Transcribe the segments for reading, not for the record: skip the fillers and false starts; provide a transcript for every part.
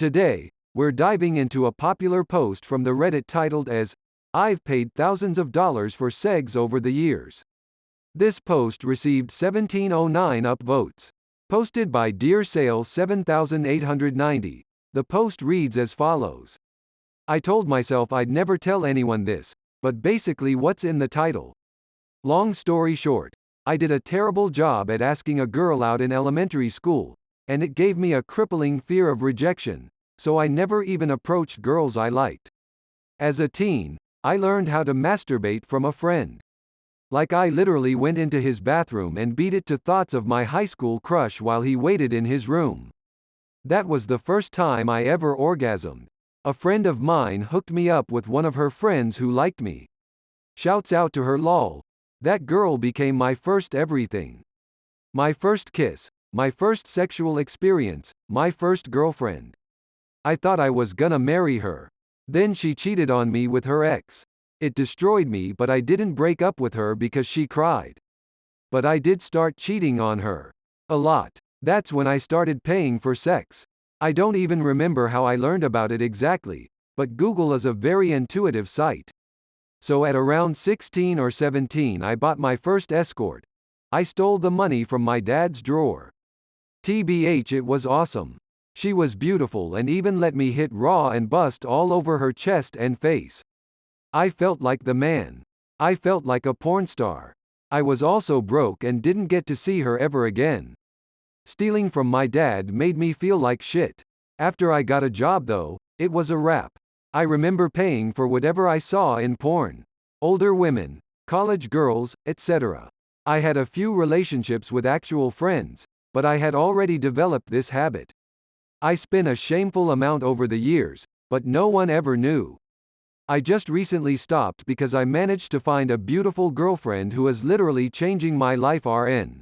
Today, we're diving into a popular post from the Reddit titled as, "I've paid thousands of dollars for segs over the years." This post received 1709 upvotes. Posted by Dear Sale 7890. The post reads as follows. I told myself I'd never tell anyone this, but basically what's in the title. Long story short, I did a terrible job at asking a girl out in elementary school, and it gave me a crippling fear of rejection, so I never even approached girls I liked. As a teen, I learned how to masturbate from a friend. Like I literally went into his bathroom and beat it to thoughts of my high school crush while he waited in his room. That was the first time I ever orgasmed. A friend of mine hooked me up with one of her friends who liked me. Shouts out to her lol. That girl became my first everything. My first kiss, my first sexual experience, my first girlfriend. I thought I was gonna marry her. Then she cheated on me with her ex. It destroyed me, but I didn't break up with her because she cried. But I did start cheating on her. A lot. That's when I started paying for sex. I don't even remember how I learned about it exactly, but Google is a very intuitive site. So at around 16 or 17 I bought my first escort. I stole the money from my dad's drawer. TBH, it was awesome. She was beautiful and even let me hit raw and bust all over her chest and face. I felt like the man. I felt like a porn star. I was also broke and didn't get to see her ever again. Stealing from my dad made me feel like shit. After I got a job though, it was a wrap. I remember paying for whatever I saw in porn. Older women, college girls, etc. I had a few relationships with actual friends, but I had already developed this habit. I spent a shameful amount over the years, but no one ever knew. I just recently stopped because I managed to find a beautiful girlfriend who is literally changing my life RN.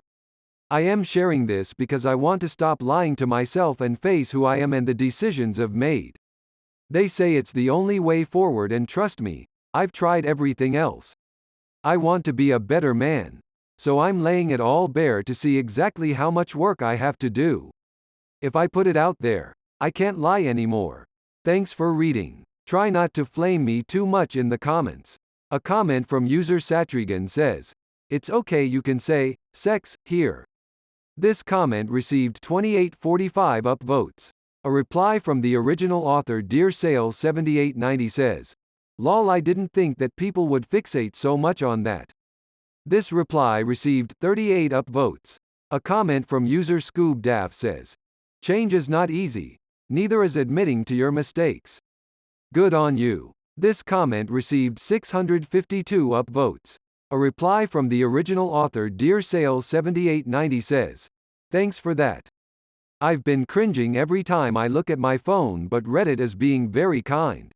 I am sharing this because I want to stop lying to myself and face who I am and the decisions I've made. They say it's the only way forward, and trust me, I've tried everything else. I want to be a better man. So I'm laying it all bare to see exactly how much work I have to do. If I put it out there, I can't lie anymore. Thanks for reading. Try not to flame me too much in the comments. A comment from user Satrigan says, "It's okay, you can say sex here." This comment received 2845 upvotes. A reply from the original author Dear Sale 7890 says, "Lol, I didn't think that people would fixate so much on that." This reply received 38 upvotes. A comment from user Scoob Daff says, "Change is not easy. Neither is admitting to your mistakes. Good on you." This comment received 652 upvotes. A reply from the original author Dear Sale 7890 says, "Thanks for that. I've been cringing every time I look at my phone, but Reddit is being very kind."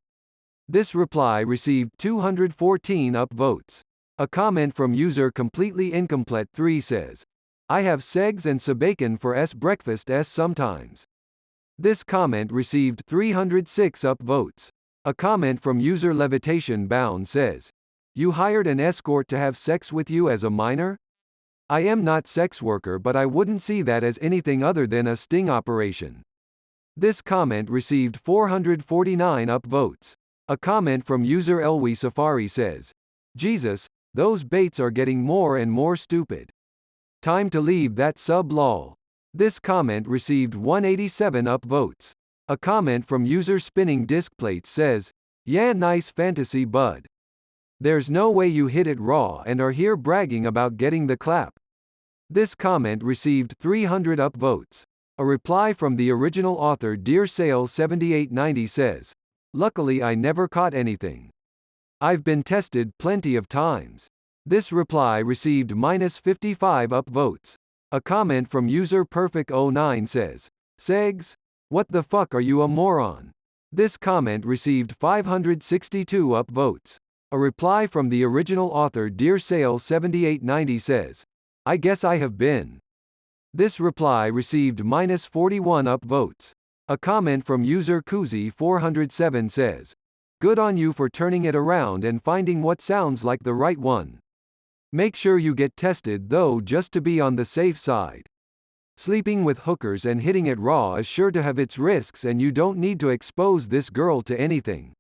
This reply received 214 upvotes. A comment from user Completely Incomplete 3 says, "I have segs and bacon for breakfast sometimes." This comment received 306 upvotes. A comment from user Levitation Bound says, "You hired an escort to have sex with you as a minor? I am not sex worker, but I wouldn't see that as anything other than a sting operation." This comment received 449 upvotes. A comment from user Elwi Safari says, "Jesus, those baits are getting more and more stupid. Time to leave that sub lol." This comment received 187 upvotes. A comment from user Spinning Disc Plates says, "Yeah, nice fantasy bud. There's no way you hit it raw and are here bragging about getting the clap." This comment received 300 upvotes. A reply from the original author Dear Sale 7890 says, "Luckily I never caught anything. I've been tested plenty of times." This reply received -55 upvotes. A comment from user Perfect09 says, "Segs? What the fuck, are you a moron?" This comment received 562 upvotes. A reply from the original author Dear Sale 7890 says, "I guess I have been." This reply received -41 upvotes. A comment from user Kuzi 407 says, "Good on you for turning it around and finding what sounds like the right one. Make sure you get tested though, just to be on the safe side." Sleeping with hookers and hitting it raw is sure to have its risks, and you don't need to expose this girl to anything.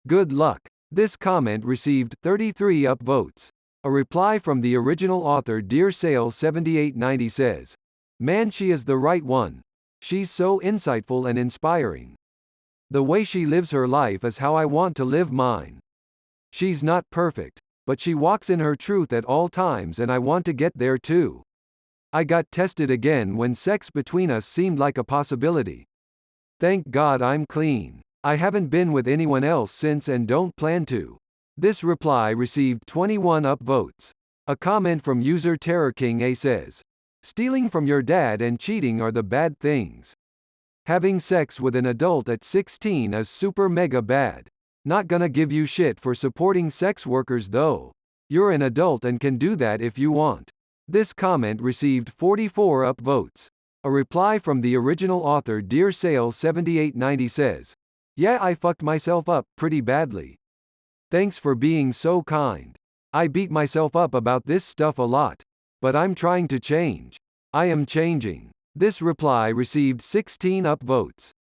Good luck. This comment received 33 upvotes. A reply from the original author Dear Sale 7890 says, "Man, she is the right one. She's so insightful and inspiring. The way she lives her life is how I want to live mine. She's not perfect, but she walks in her truth at all times, and I want to get there too. I got tested again when sex between us seemed like a possibility. Thank God I'm clean. I haven't been with anyone else since and don't plan to." This reply received 21 upvotes. A comment from user Terror King A says, "Stealing from your dad and cheating are the bad things. Having sex with an adult at 16 is super mega bad. Not gonna give you shit for supporting sex workers though. You're an adult and can do that if you want." This comment received 44 upvotes. A reply from the original author Dear Sale 7890 says, "Yeah, I fucked myself up pretty badly. Thanks for being so kind. I beat myself up about this stuff a lot. But I'm trying to change. I am changing." This reply received 16 upvotes.